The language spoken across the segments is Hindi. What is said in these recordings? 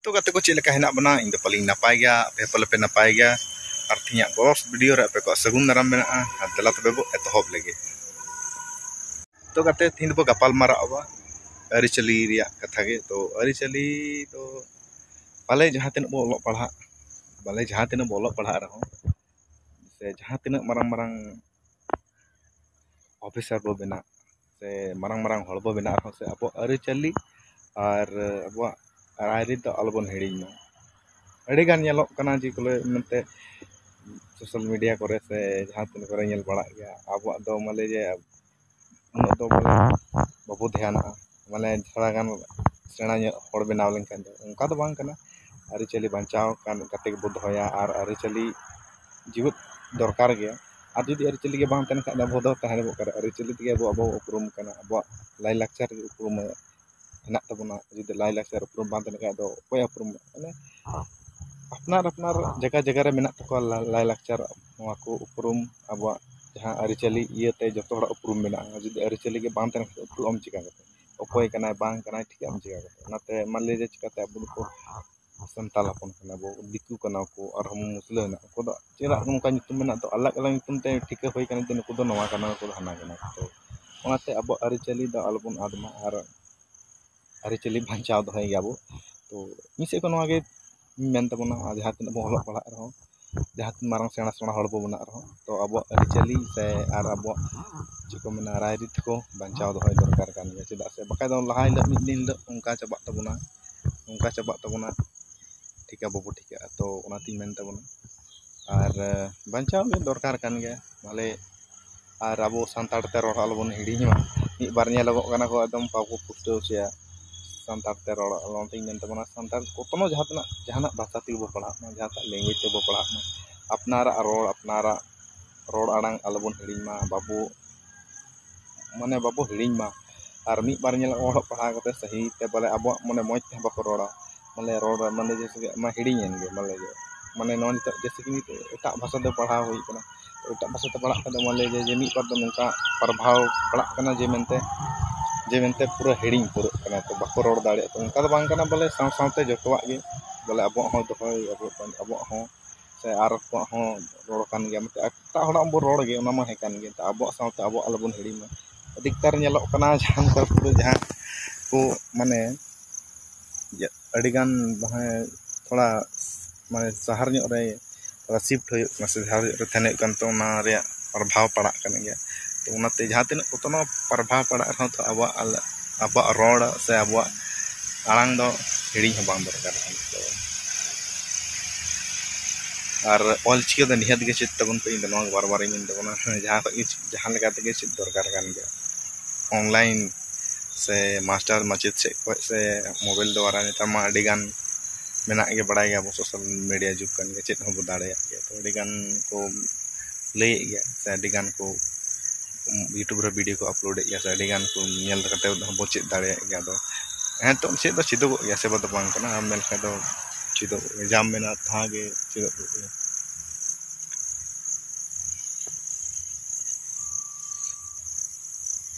तो गाते को चेलेका हेना बना इन पालिंग नापाय गया पे पलपे नापाय गया और थिया बॉक्स वीडियो रे पे को सगुन नाराम मेना आ दला तबे बो एतहब लेगे तो गाते थिन बो गपाल मारा अबा अरिचली रिया कथा गे तो अरिचली तो पाले जहां तिन बो ऑलोग पढ़ा बाले जहां तिन बो ऑलोग पढ़ा रहो से जहां तिन मारंग मारंग ऑफिसर बो बेना से मारंग मारंग हड़ बो बेना रहो से अब अरिचली और अब रायरी तो अलबन हिड़ी अड़ी गान ñeलok kana जी कोले मनते सोशल मीडिया करे से जहां तिन करे ñel बड़ा गया अब दो माले जे उन दो बाबू ध्यान माने थोड़ा गान सेना हड़ बनाव लेनखान उनका तो बांग kana अरिचली बांचाव कान कते बो दोया और अरिचली जीवित दरकार गया और जुदी अरिचली के बांग तन खा बो दो तहन बो करे अरिचली ते अब उपरुम kana अब लाई लाक्चर उपरुम हेना तबना जुदी लाई लाक्चर उपरुम बांग तन खा दो कोई उपरुम माने अपनार अपनार जगह जगह रे मेना तको लाई लाक्चर नवा को उपरुम अब जहां अरिचली इयते जतो हड़ उपरुम मेना जुदी अरिचली के बांग तन उपरुम चिका कते ओकोय कना बांग कना ठीक am चिका कते नाते मान ले जे चिकाते अब को संताल अपन कना बो दिकु कना को और हम मुस्लिम ना को दो चेरा नोका नितुम मेना तो अलग अलग नितुम ते ठीक होय कना दिन को दो नवा कना को हना कना तो ओनाते अब अरिचली द अलबन आदमा और अरिचली बांचाव दोय गयाबो तो मिसे को नवा गे मेन तबना जहां तिन बो हलक पढ़ा रहो जहां तिन मारंग सेना सेना हड़ बो बना रहो तो अब अरिचली से और अब चिको मेना रायरित को बांचाव दोय दरकार कान गया चेदा से बका दो लहाय ल मिद दिन ल उनका चबा तबना ठीक बाबू ठीक तो ओनाती मेन तबना और बांचाव के दरकार कान गया माले और अब सानताड़ ते रोड अलबन हिड़ीमा मिद बार ñeलगो कना को एकदम पाको पुष्टो से सानताड़ ते रोड अलबन मेन तबना सानताड़ कोतनो जहाना भाषा ते बो पढ़ा जहां लैंग्वेज ते बो पढ़ा अपनारा रोड आड़ांग अलबन हिड़ीमा बाबू माने बाबू हिड़ीमा और मिद बार ñel ओड़ पढ़ा करते सही ते बोले अब माने मौज ते बाको रोड़ा माने रोड माने जैसे मा हिड़ीन गे माने नोन जैसे कि एटा भाषा दे पढ़ा हुई कना तो एटा भाषा ते पढ़ा कदे माने जे मिद बार दो नोका प्रभाव पड़ा कना जे मेनते पूरा हिड़ीन पूरा कना तो बाको रोड दाड़े तो उनका बांग कना बोले साव सावते जतोवा गे बोले अब हो दोय अब हो से आर को हो रोड कान गे मते एटा हड़ा बो रोड गे ओना मा हे कान गे अब सावते अब अलबन हिड़ीमा अधिकतर ñeलok कना जहां कर पूरा जहां को माने अड़ीगान थोड़ा माने शहर ᱧᱚᱜ रे थोड़ा शिफ्ट हो से शहर रे थाने कन तो ना रे प्रभाव पड़ा कन गया तो उनाते जहां तिन कोतनो प्रभाव पड़ा रहो तो अब रोड से अब आड़ांग दो हिड़ी हो बांग दरकार तो और ऑलचिके द निहत गे चित तबन पे इन नो बार बार इन तबना जहां लगा ते गे चित दरकार कान गया ऑनलाइन से मास्टर मचित से मोबाइल द्वारा नेता मा अड़ीगान मेना के बड़ा गया सोशल मीडिया जुग कान गे चित हो बो दाड़े गया तो अड़ीगान को लय गया से अड़ीगान को यूट्यूब रे वीडियो को अपलोड गया से अड़ीगान को ñel कते बो चित दाड़े गया तो हैं तो चित दो चिदो गया से बद बांग कना मेल का दो चिदो जाम मेना था गे चिदो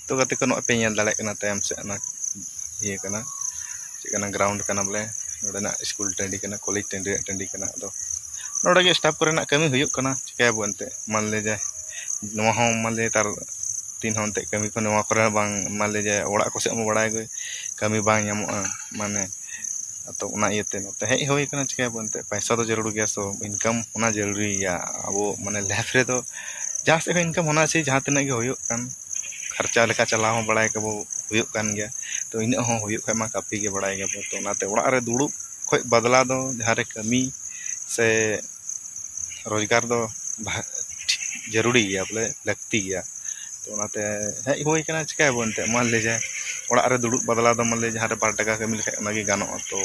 तो गते को पे ñel दाड़े कना टाइम से ना ये कना चिकना ग्राउंड कना बोले नोडना स्कूल टंडी कना कॉलेज टंडी कना तो नोडे गे स्टाफ करना कमी हुयुक कना चिकाय बोनते मान ले जाए नवा हो मान ले तार तीन होनते कमी को नवा करे बांग मान ले जाए ओड़ा को से म बड़ाय गए कमी बांग ñamो माने तो उना इयते नते हेज होय कना चिकाय बोनते पैसा तो जरूर गया सो इनकम उना जरूरी या अब माने लाइफ रे तो जहां से इनकम होना चाहिए जहां तना गे हुयुक कान खर्चा लेका चलाव हो बड़ाय कबो हुयुक कान गया तो इन हो हुयुक मा काफी गे बड़ाय गया तो नाते ओड़ा रे दुड़ुब खोय बदला दो जहां रे कमी से रोजगार दो जरूरी गया बोले लगती गया तो नाते हेज होय कना चिकाय बोनते मान ले जाए ओड़ा रे दुड़ुब बदला दो मान ले जहां रे 2 टाका कमी लेखा ओना गे गानो तो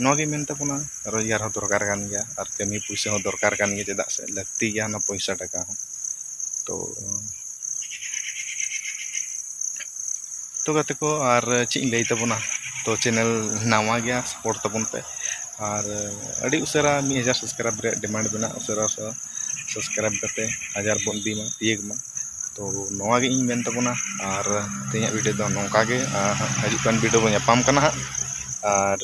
नोगे मेनते पुना रोजगार हो दरकार कान गया और कमी पैसा हो दरकार कान गया चेदा से लगती गया ना पैसा टाका हो तो गते को और चिं लई तबना तो चैनल नावा गया सपोर्ट तबन पे और अड़ी उसरा 1000 सब्सक्राइब रे डिमांड बना उसरा सब्सक्राइब करते 1000 बन दी मा तीग मा तो नवा गे इन मेन तबना और तेया वीडियो दो नोका गे हजू कान वीडियो बो ᱧᱟᱯᱟᱢ कना और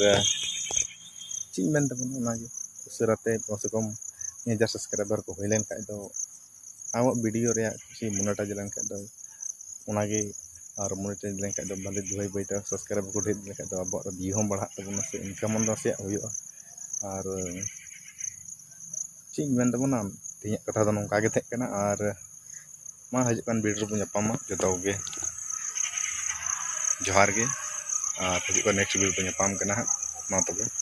चीज मेन तबन ओनागे उसराते कम से कम 1000 सब्सक्राइबर को होइलेन खाय दो आवा वीडियो रे किसी मोनेटाइज लेन खाय दो ओनागे और मोनेटाइज लेन खाय दो बाले दुई बैठा सब्सक्राइबर को ढेर लेखा दो अब व्यू हम बढ़ा तबन से इनकम दो से हुयो और चीज मेन तबन तिया कथा दो नोंका गे थे और मा हजकान वीडियो बो ᱧᱟᱯᱟᱢᱟ जतो गे जोहार गे और हजकान नेक्स्ट वीडियो बो ᱧᱟᱯᱟᱢ कना मा तबे।